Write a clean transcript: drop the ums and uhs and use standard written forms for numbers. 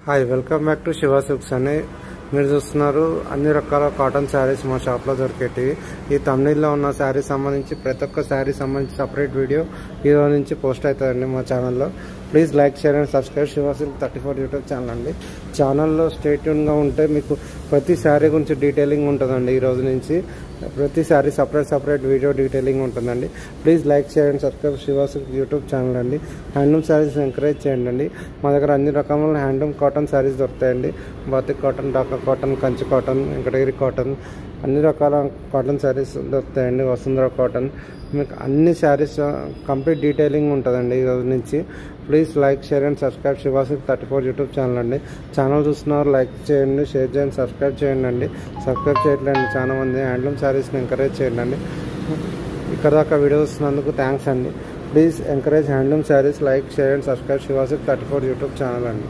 Hi welcome back to Shiva silks అని మీరు చూస్తున్నారు. అన్ని రకాల కాటన్ శారీస్ మా షాప్లో దొరికేటివి. ఈ తమిళలో ఉన్న శారీస్ సంబంధించి ప్రతి ఒక్క శారీ సంబంధించి సపరేట్ వీడియో ఈరోజు నుంచి పోస్ట్ అవుతుందండి మా ఛానల్లో. Please like share and subscribe Shiva silk 34 YouTube channel అండి. ఛానల్లో స్టే ట్యూన్గా ఉంటే మీకు ప్రతి శారీ గురించి డీటెయిలింగ్ ఉంటుందండి. ఈరోజు నుంచి ప్రతి శారీ సపరేట్ వీడియో డీటెయిలింగ్ ఉంటుందండి. Please like share and subscribe Shiva silk YouTube channel అండి. హ్యాండ్లూమ్ శారీస్ ఎంకరేజ్ చేయండి అండి. మా దగ్గర అన్ని రకముల హ్యాండ్లూమ్ కాటన్ శారీస్ దొరుకుతాయండి. Batik cotton, Dhaka cotton, Kanchi cotton, Venkatagiri cotton, అన్ని రకాల కాటన్ శారీస్ దొరుకుతాయండి. వసుంధర కాటన్, మీకు అన్ని శారీస్ కంప్లీట్ డీటెయిలింగ్ ఉంటుందండి ఈరోజు నుంచి. Please like share and subscribe Shiva silk 34 YouTube channel అండి. ఛానల్ చూస్తున్నారు, లైక్ చేయండి, షేర్ చేయండి, సబ్స్క్రైబ్ చేయండి అండి. సబ్స్క్రైబ్ చేయట్లేదు చాలా మంది. హ్యాండ్లూమ్ శారీస్ని ఎంకరేజ్ చేయండి అండి. ఇక్కడ దాకా వీడియో వస్తున్నందుకు థ్యాంక్స్ అండి. Please encourage handloom saris. Like share and subscribe Shiva silk 34 YouTube channel అండి.